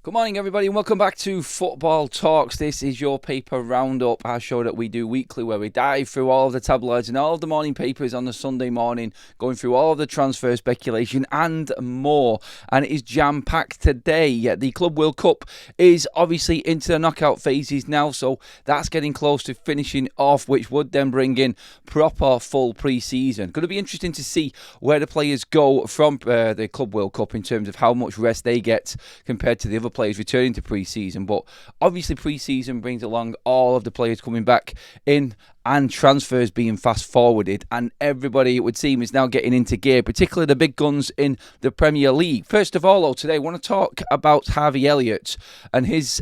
Good morning, everybody, and welcome back to Football Talks. This is your paper roundup, our show that we do weekly, where we dive through all of the tabloids and all of the morning papers on the Sunday morning, going through all of the transfer speculation and more. And it is jam-packed today. The Club World Cup is obviously into the knockout phases now, so that's getting close to finishing off, which would then bring in proper full pre-season. Going to be interesting to see where the players go from the Club World Cup in terms of how much rest they get compared to the other players returning to pre-season. But obviously pre-season brings along all of the players coming back in and transfers being fast forwarded, and everybody, it would seem, is now getting into gear, particularly the big guns in the Premier League. First of all, today I want to talk about Harvey Elliott and his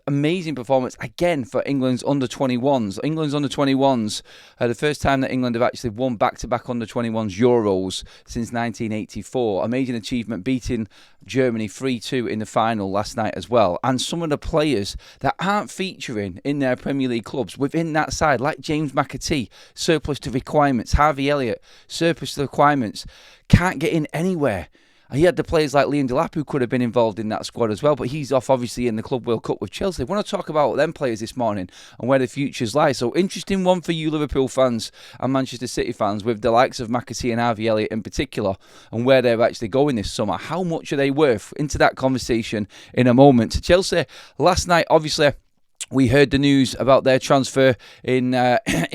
amazing performance again for England's under-21s. England's under-21s, the first time that England have actually won back-to-back under-21s Euros since 1984. Amazing achievement, beating Germany 3-2 in the final last night as well. And some of the players that aren't featuring in their Premier League clubs within that side, like James McAtee, surplus to requirements, Harvey Elliott, surplus to requirements, can't get in anywhere. He had the players like Liam Delap who could have been involved in that squad as well, but he's off obviously in the Club World Cup with Chelsea. I want to talk about them players this morning and where the futures lie. So interesting one for you Liverpool fans and Manchester City fans, with the likes of McAtee and Harvey Elliott in particular, and where they're actually going this summer. How much are they worth? Into that conversation in a moment. Chelsea last night, obviously, we heard the news about their transfer in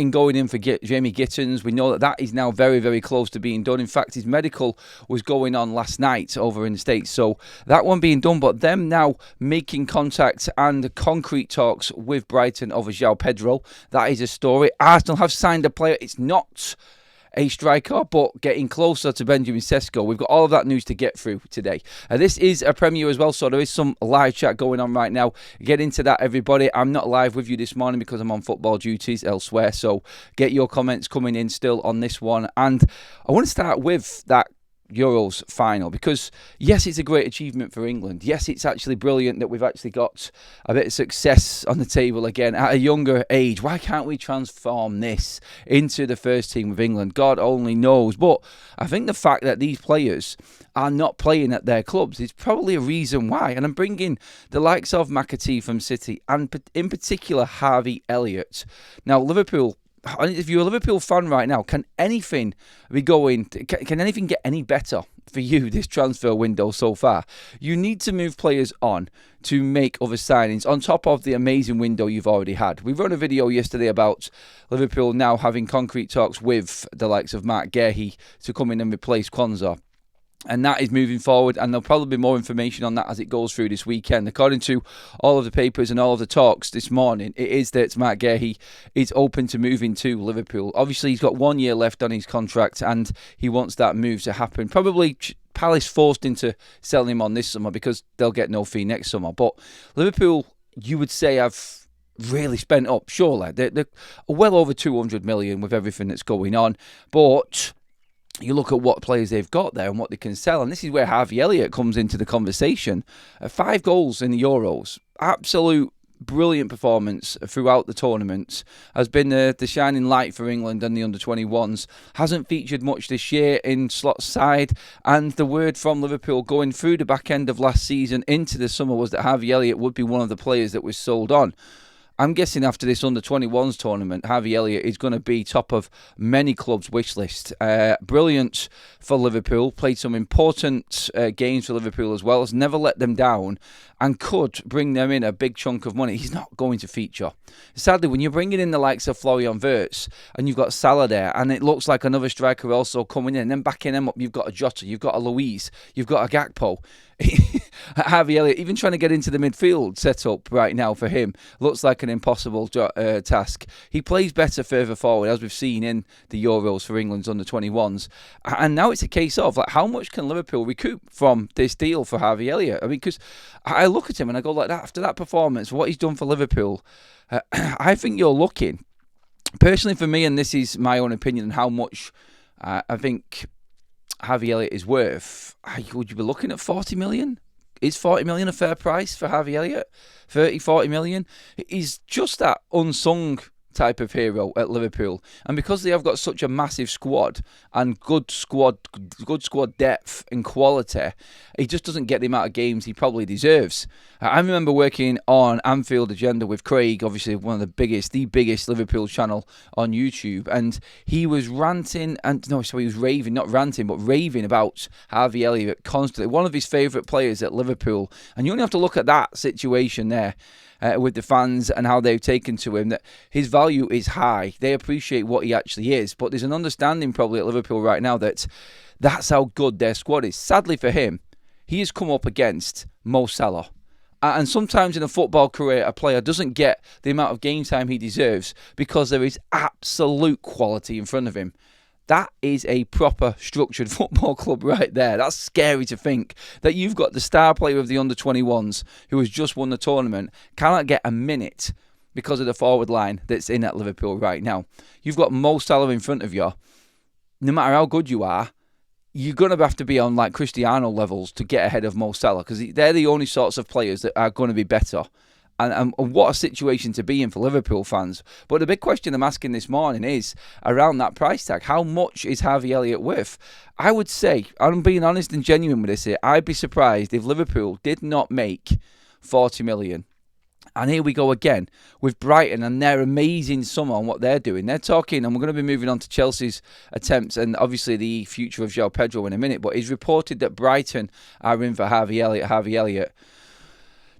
going in for Jamie Gittins. We know that is now very, very close to being done. In fact, his medical was going on last night over in the States. So that one being done, but them now making contact and concrete talks with Brighton over Joa Pedro. That is a story. Arsenal have signed a player. It's not a striker, but getting closer to Benjamin Sesko. We've got all of that news to get through today. This is a Premier as well, so there is some live chat going on right now. Get into that, everybody. I'm not live with you this morning because I'm on football duties elsewhere, so get your comments coming in still on this one. And I want to start with that Euros final, because yes, it's a great achievement for England. Yes, it's actually brilliant that we've actually got a bit of success on the table again at a younger age. Why can't we transform this into the first team of England? God only knows. But I think the fact that these players are not playing at their clubs is probably a reason why. And I'm bringing the likes of McAtee from City and in particular Harvey Elliott. Now, Liverpool, if you're a Liverpool fan right now, can anything be going? Can anything get any better for you this transfer window so far? You need to move players on to make other signings on top of the amazing window you've already had. We run a video yesterday about Liverpool now having concrete talks with the likes of Mark Guehi to come in and replace Kwanzaa. And that is moving forward, and there'll probably be more information on that as it goes through this weekend. According to all of the papers and all of the talks this morning, it is that Mark Guehi is open to moving to Liverpool. Obviously, he's got 1 year left on his contract, and he wants that move to happen. Probably Palace forced into selling him on this summer because they'll get no fee next summer. But Liverpool, you would say, have really spent up, surely. They're well over 200 million with everything that's going on. But you look at what players they've got there and what they can sell, and this is where Harvey Elliott comes into the conversation. 5 goals in the Euros, absolute brilliant performance throughout the tournament, has been the shining light for England and the under-21s. Hasn't featured much this year in Slot's side, and the word from Liverpool going through the back end of last season into the summer was that Harvey Elliott would be one of the players that was sold on. I'm guessing after this under-21s tournament, Harvey Elliott is going to be top of many clubs' wish list. Brilliant for Liverpool. Played some important games for Liverpool as well. Has never let them down and could bring them in a big chunk of money. He's not going to feature. Sadly, when you're bringing in the likes of Florian Wirtz and you've got Salah there, and it looks like another striker also coming in, and then backing them up, you've got a Jota, you've got a Luiz, you've got a Gakpo. Harvey Elliott, even trying to get into the midfield setup right now for him, looks like an impossible task. He plays better further forward, as we've seen in the Euros for England's under-21s. And now it's a case of, like, how much can Liverpool recoup from this deal for Harvey Elliott? I mean, because I look at him and I go like that, after that performance, what he's done for Liverpool, I think you're looking, personally for me, and this is my own opinion on how much I think Harvey Elliott is worth, would you be looking at 40 million? Is 40 million a fair price for Harvey Elliott? 30, 40 million? He's just that unsung type of hero at Liverpool. And because they have got such a massive squad and good squad depth and quality, he just doesn't get the amount of games he probably deserves. I remember working on Anfield Agenda with Craig, obviously one of the biggest Liverpool channel on YouTube, and he was raving about Harvey Elliott constantly, one of his favourite players at Liverpool. And you only have to look at that situation there with the fans and how they've taken to him, that his value is high. They appreciate what he actually is, but there's an understanding probably at Liverpool right now that that's how good their squad is. Sadly for him, he has come up against Mo Salah. And sometimes in a football career, a player doesn't get the amount of game time he deserves because there is absolute quality in front of him. That is a proper structured football club right there. That's scary to think that you've got the star player of the under-21s who has just won the tournament, cannot get a minute because of the forward line that's in at Liverpool right now. You've got Mo Salah in front of you. No matter how good you are, you're going to have to be on like Cristiano levels to get ahead of Mo Salah, because they're the only sorts of players that are going to be better. And what a situation to be in for Liverpool fans. But the big question I'm asking this morning is around that price tag. How much is Harvey Elliott worth? I would say, I'm being honest and genuine with this here, I'd be surprised if Liverpool did not make 40 million. And here we go again with Brighton and their amazing summer on what they're doing. They're talking, and we're going to be moving on to Chelsea's attempts and obviously the future of Joa Pedro in a minute, but it's reported that Brighton are in for Harvey Elliott.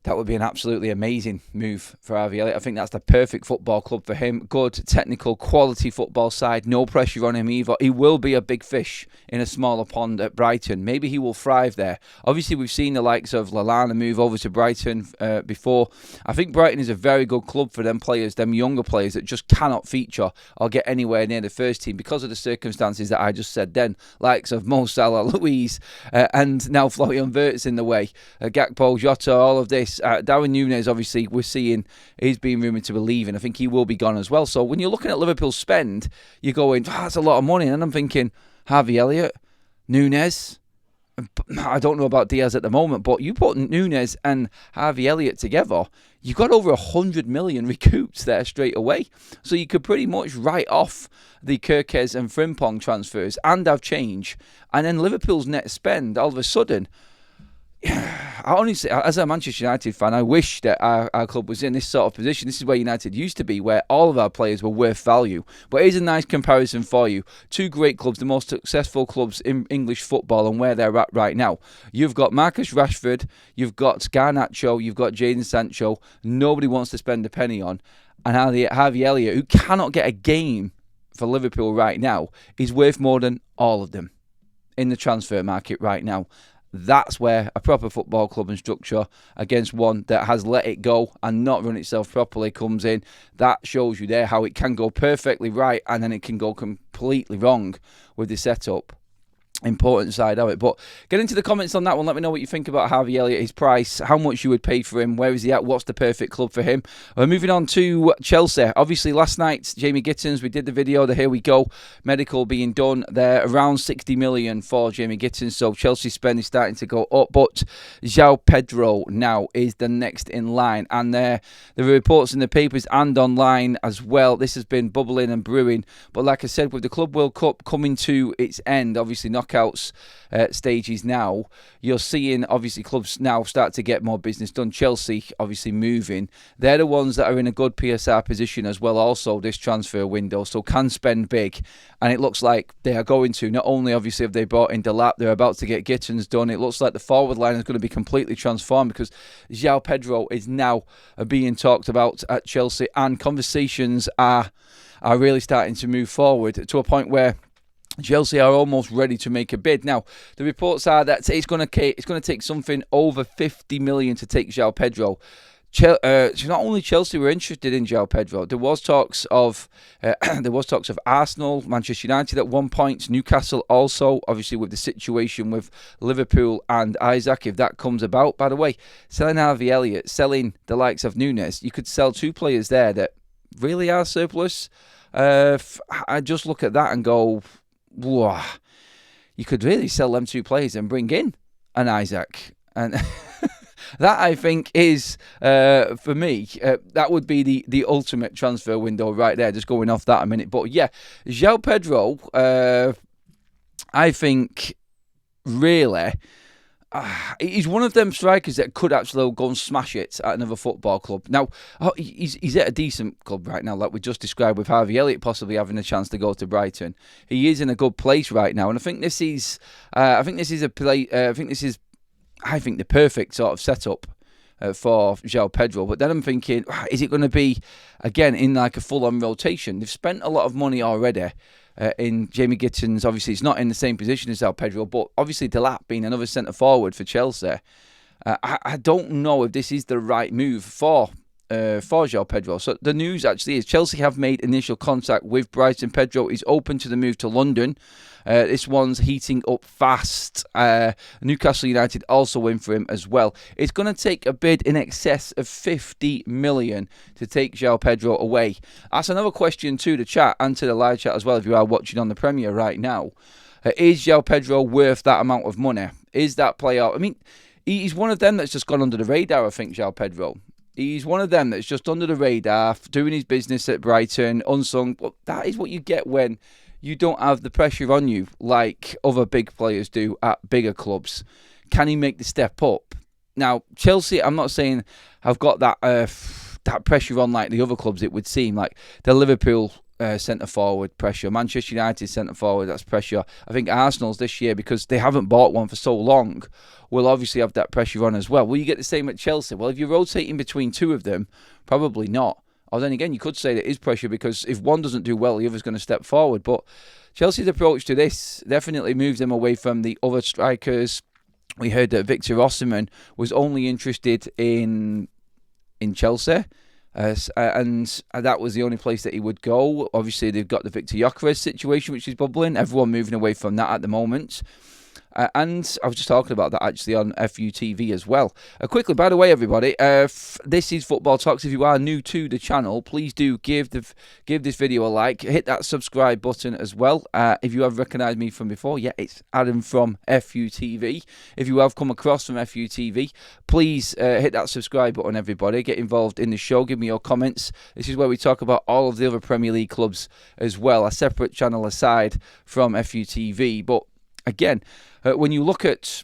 That would be an absolutely amazing move for Harvey Elliott. I think that's the perfect football club for him. Good, technical, quality football side. No pressure on him either. He will be a big fish in a smaller pond at Brighton. Maybe he will thrive there. Obviously, we've seen the likes of Lallana move over to Brighton before. I think Brighton is a very good club for them players, them younger players that just cannot feature or get anywhere near the first team because of the circumstances that I just said then. Likes of Mo Salah, Luiz, and now Florian Wirtz in the way. Gakpo, Jota, all of this. Darwin Núñez, obviously, we're seeing he's being rumoured to be leaving. I think he will be gone as well. So when you're looking at Liverpool's spend, you're going, that's a lot of money. And I'm thinking, Harvey Elliott, Núñez. I don't know about Diaz at the moment, but you put Núñez and Harvey Elliott together, you've got over 100 million recouped there straight away. So you could pretty much write off the Kirkes and Frimpong transfers and have change. And then Liverpool's net spend, all of a sudden, I honestly, as a Manchester United fan, I wish that our club was in this sort of position. This is where United used to be, where all of our players were worth value. But here's a nice comparison for you. Two great clubs, the most successful clubs in English football and where they're at right now. You've got Marcus Rashford, you've got Garnacho, you've got Jadon Sancho. Nobody wants to spend a penny on. And Harvey Elliott, who cannot get a game for Liverpool right now, is worth more than all of them in the transfer market right now. That's where a proper football club and structure against one that has let it go and not run itself properly comes in. That shows you there how it can go perfectly right and then it can go completely wrong with the setup. Important side of it. But get into the comments on that one. Let me know what you think about Harvey Elliott, his price, how much you would pay for him, where is he at, what's the perfect club for him. We're moving on to Chelsea. Obviously last night, Jamie Gittins, we did the video, the here we go, medical being done there, around 60 million for Jamie Gittins, so Chelsea spend is starting to go up, but Joa Pedro now is the next in line, and there are reports in the papers and online as well. This has been bubbling and brewing, but like I said, with the Club World Cup coming to its end, obviously knockouts stages now, you're seeing obviously clubs now start to get more business done. Chelsea obviously moving. They're the ones that are in a good PSR position as well also this transfer window, so can spend big, and it looks like they are going to. Not only obviously have they brought in Delap, they're about to get Gittins done. It looks like the forward line is going to be completely transformed because Joa Pedro is now being talked about at Chelsea, and conversations are really starting to move forward to a point where Chelsea are almost ready to make a bid. Now, the reports are that it's going to take something over 50 million to take Joa Pedro. Not only Chelsea were interested in Joa Pedro. There was talks of Arsenal, Manchester United at one point, Newcastle also. Obviously, with the situation with Liverpool and Isaac, if that comes about. By the way, selling Harvey Elliott, selling the likes of Núñez, you could sell two players there that really are surplus. I just look at that and go, whoa, you could really sell them two players and bring in an Isaac. And That I think is, for me, that would be the ultimate transfer window right there, just going off that a minute. But yeah, Joa Pedro, I think, really, he's one of them strikers that could actually go and smash it at another football club. Now, he's at a decent club right now, like we just described with Harvey Elliott possibly having a chance to go to Brighton. He is in a good place right now, and I think this is, the perfect sort of setup for Joa Pedro. But then I'm thinking, is it going to be, again, in like a full-on rotation? They've spent a lot of money already in Jamie Gittins. Obviously, he's not in the same position as Joa Pedro, but obviously Delap being another centre-forward for Chelsea. I don't know if this is the right move for Joa Pedro. So the news actually is Chelsea have made initial contact with Brighton. Pedro is open to the move to London. This one's heating up fast. Newcastle United also in for him as well. It's going to take a bid in excess of 50 million to take Joa Pedro away. That's another question to the chat and to the live chat as well if you are watching on the Premier right now. Is Joa Pedro worth that amount of money? Is that player... I mean, he's one of them that's just gone under the radar, I think, Joa Pedro. He's one of them that's just under the radar, doing his business at Brighton, unsung. But that is what you get when you don't have the pressure on you like other big players do at bigger clubs. Can he make the step up? Now, Chelsea, I'm not saying have got that that pressure on like the other clubs, it would seem. Like the Liverpool centre-forward pressure, Manchester United centre-forward, that's pressure. I think Arsenal's this year, because they haven't bought one for so long, will obviously have that pressure on as well. Will you get the same at Chelsea? Well, if you're rotating between two of them, probably not. Or then again, you could say that is pressure, because if one doesn't do well, the other's going to step forward. But Chelsea's approach to this definitely moves them away from the other strikers. We heard that Victor Osimhen was only interested in Chelsea. And that was the only place that he would go. Obviously, they've got the Victor Gyökeres situation, which is bubbling. Everyone moving away from that at the moment. And I was just talking about that actually on FUTV as well. Quickly, by the way, everybody, this is Football Talks. If you are new to the channel, please do give this video a like. Hit that subscribe button as well. If you have recognised me from before, yeah, it's Adam from FUTV. If you have come across from FUTV, please hit that subscribe button, everybody. Get involved in the show. Give me your comments. This is where we talk about all of the other Premier League clubs as well, a separate channel aside from FUTV. But again, when you look at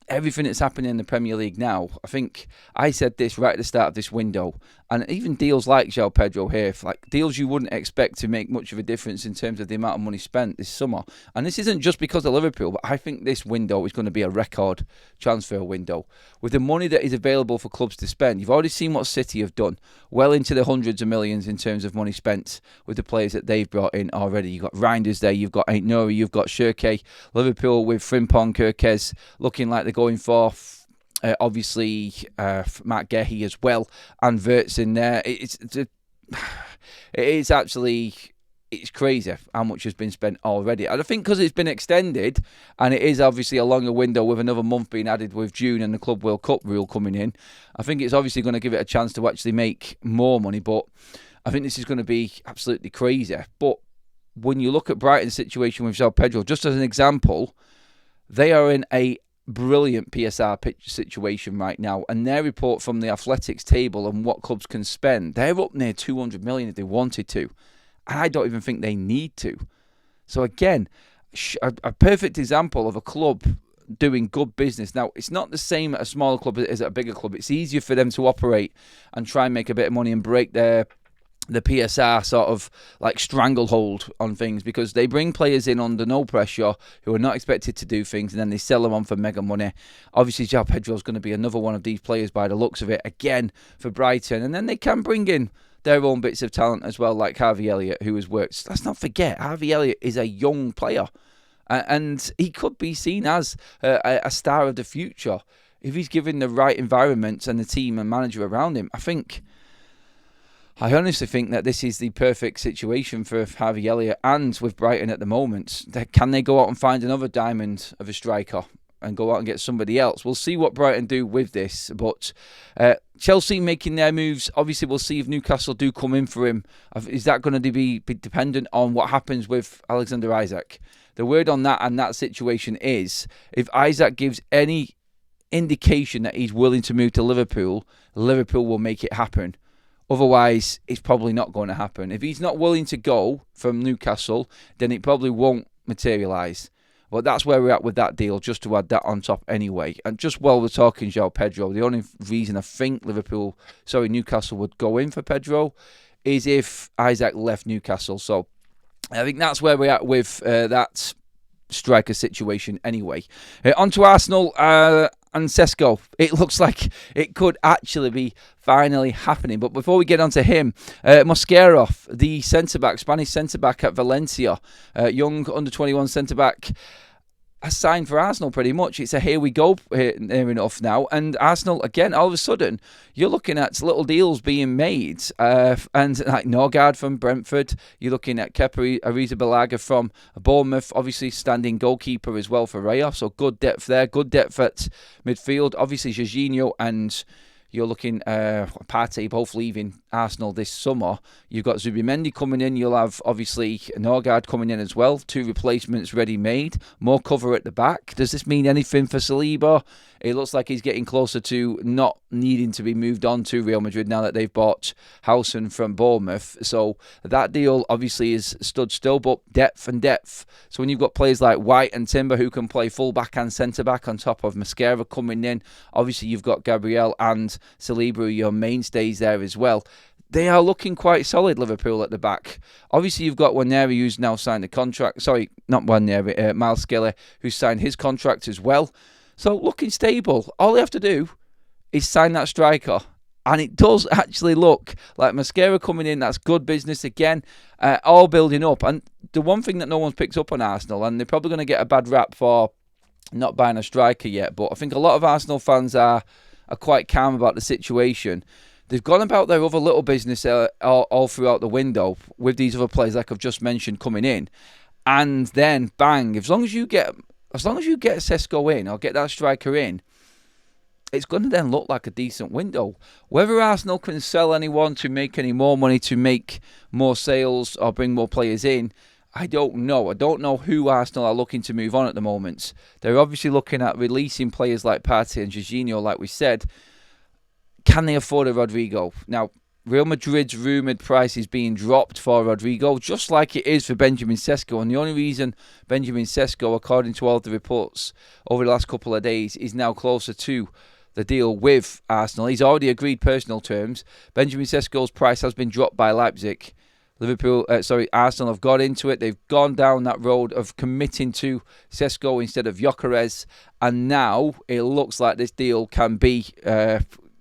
everything that's happening in the Premier League now, I think I said this right at the start of this window, and even deals like Joa Pedro here, like deals you wouldn't expect to make much of a difference in terms of the amount of money spent this summer. And this isn't just because of Liverpool, but I think this window is going to be a record transfer window. With the money that is available for clubs to spend, you've already seen what City have done, well into the hundreds of millions in terms of money spent with the players that they've brought in already. You've got Reinders there, you've got Ain't Nouri, you've got Shirkey. Liverpool with Frimpong, Kirkez looking like they're going for obviously Matt Gehi as well, and Wirtz in there. It's crazy how much has been spent already. And I think because it's been extended, and it is obviously a longer window with another month being added with June and the Club World Cup rule coming in, I think it's obviously going to give it a chance to actually make more money. But I think this is going to be absolutely crazy. But when you look at Brighton's situation with Joa Pedro, just as an example, they are in a brilliant PSR pitch situation right now, and their report from the Athletics table and what clubs can spend, they're up near 200 million if they wanted to, and I don't even think they need to. So again, a perfect example of a club doing good business. Now, it's not the same at a smaller club as at a bigger club. It's easier for them to operate and try and make a bit of money and break the PSR sort of like stranglehold on things, because they bring players in under no pressure who are not expected to do things, and then they sell them on for mega money. Obviously, Joa Pedro is going to be another one of these players by the looks of it, again for Brighton, and then they can bring in their own bits of talent as well, like Harvey Elliott, who has worked. Let's not forget, Harvey Elliott is a young player, and he could be seen as a star of the future if he's given the right environment and the team and manager around him. I honestly think that this is the perfect situation for Harvey Elliott, and with Brighton at the moment. Can they go out and find another diamond of a striker and go out and get somebody else? We'll see what Brighton do with this, but Chelsea making their moves. Obviously, we'll see if Newcastle do come in for him. Is that going to be dependent on what happens with Alexander Isak? The word on that and that situation is, if Isak gives any indication that he's willing to move to Liverpool, Liverpool will make it happen. Otherwise, it's probably not going to happen. If he's not willing to go from Newcastle, then it probably won't materialise. But that's where we're at with that deal, just to add that on top anyway. And just while we're talking Joa Pedro, the only reason I think Newcastle would go in for Pedro is if Isaac left Newcastle. So I think that's where we're at with that striker situation anyway. On to Arsenal and Sesko. It looks like it could actually be finally happening. But before we get on to him, Mosquera, the centre-back, Spanish centre-back at Valencia, young under-21 centre-back, has signed for Arsenal pretty much. It's a here we go near enough now. And Arsenal, again, all of a sudden, you're looking at little deals being made. And like Norgard from Brentford, you're looking at Kepa Arrizabalaga from Bournemouth, obviously standing goalkeeper as well for Rayo. So good depth there, good depth at midfield. Obviously, Jorginho and you're looking Partey both leaving Arsenal this summer. You've got Zubimendi coming in. You'll have, obviously, Norgard coming in as well. 2 replacements ready-made. More cover at the back. Does this mean anything for Saliba? It looks like he's getting closer to not needing to be moved on to Real Madrid now that they've bought Howson from Bournemouth. So that deal obviously is stood still, but depth and depth. So when you've got players like White and Timber who can play full-back and centre-back on top of Mosquera coming in, obviously you've got Gabriel and Saliba, your mainstays there as well. They are looking quite solid, Liverpool, at the back. Obviously, you've got Waneri, who's now signed a contract. Sorry, not Waneri, Miles Skelly, who's signed his contract as well. So, looking stable. All they have to do is sign that striker. And it does actually look like Mosquera coming in. That's good business again. All building up. And the one thing that no one's picked up on Arsenal, and they're probably going to get a bad rap for not buying a striker yet, but I think a lot of Arsenal fans are quite calm about the situation. They've gone about their other little business all throughout the window with these other players like I've just mentioned coming in, and then bang! As long as you get Sesko in or get that striker in, it's going to then look like a decent window. Whether Arsenal can sell anyone to make any more money, to make more sales or bring more players in, I don't know. I don't know who Arsenal are looking to move on at the moment. They're obviously looking at releasing players like Partey and Jorginho, like we said. Can they afford a Rodrigo? Now, Real Madrid's rumoured price is being dropped for Rodrigo, just like it is for Benjamin Sesko. And the only reason Benjamin Sesko, according to all the reports over the last couple of days, is now closer to the deal with Arsenal. He's already agreed personal terms. Benjamin Sesko's price has been dropped by Leipzig. Arsenal have got into it. They've gone down that road of committing to Sesko instead of Gyökeres, and now it looks like this deal can be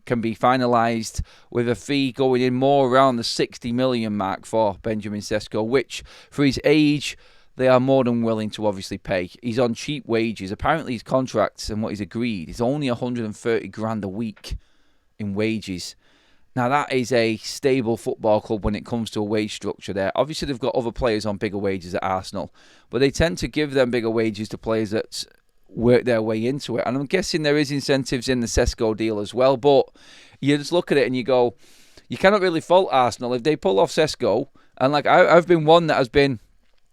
finalised with a fee going in more around the 60 million mark for Benjamin Sesko, which for his age they are more than willing to obviously pay. He's on cheap wages. Apparently his contracts and what he's agreed is only 130 grand a week in wages. Now, that is a stable football club when it comes to a wage structure there. Obviously, they've got other players on bigger wages at Arsenal, but they tend to give them bigger wages to players that work their way into it. And I'm guessing there is incentives in the Sesko deal as well, but you just look at it and you go, you cannot really fault Arsenal if they pull off Sesko. And like I've been one that has been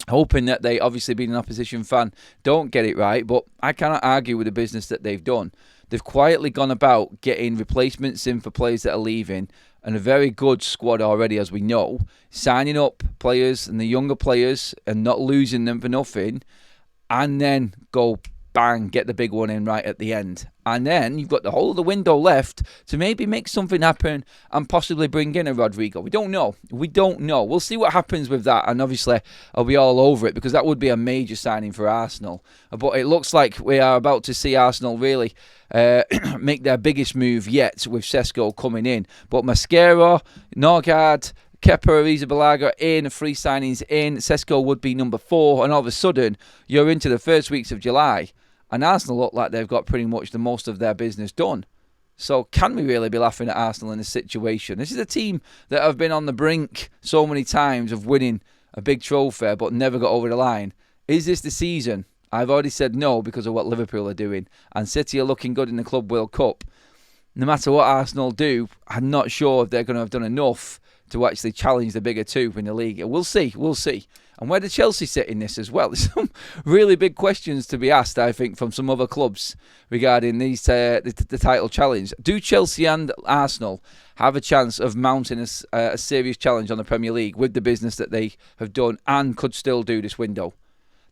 hoping that they, obviously being an opposition fan, don't get it right, but I cannot argue with the business that they've done. They've quietly gone about getting replacements in for players that are leaving, and a very good squad already, as we know, signing up players and the younger players and not losing them for nothing, and then go bang, get the big one in right at the end. And then you've got the whole of the window left to maybe make something happen and possibly bring in a Rodrigo. We don't know. We'll see what happens with that. And obviously, I'll be all over it because that would be a major signing for Arsenal. But it looks like we are about to see Arsenal really make their biggest move yet with Sesko coming in. But Mosquera, Norgard, Kepa Arrizabalaga in, 3 signings in. Sesko would be number 4. And all of a sudden, you're into the first weeks of July. And Arsenal look like they've got pretty much the most of their business done. So can we really be laughing at Arsenal in this situation? This is a team that have been on the brink so many times of winning a big trophy but never got over the line. Is this the season? I've already said no because of what Liverpool are doing. And City are looking good in the Club World Cup. No matter what Arsenal do, I'm not sure if they're going to have done enough to actually challenge the bigger two in the league. We'll see. And where do Chelsea sit in this as well? There's some really big questions to be asked, I think, from some other clubs regarding these the title challenge. Do Chelsea and Arsenal have a chance of mounting a serious challenge on the Premier League with the business that they have done and could still do this window?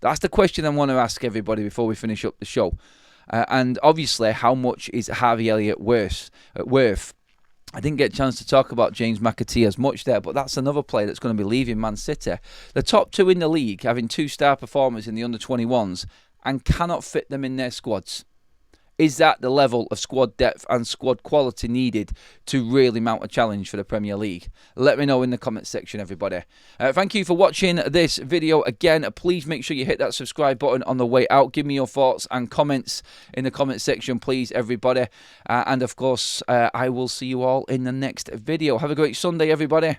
That's the question I want to ask everybody before we finish up the show. And obviously, how much is Harvey Elliott worth? I didn't get a chance to talk about James McAtee as much there, but that's another player that's going to be leaving Man City. The top two in the league having 2-star performers in the under-21s and cannot fit them in their squads. Is that the level of squad depth and squad quality needed to really mount a challenge for the Premier League? Let me know in the comments section, everybody. Thank you for watching this video. Again, please make sure you hit that subscribe button on the way out. Give me your thoughts and comments in the comment section, please, everybody. And of course, I will see you all in the next video. Have a great Sunday, everybody.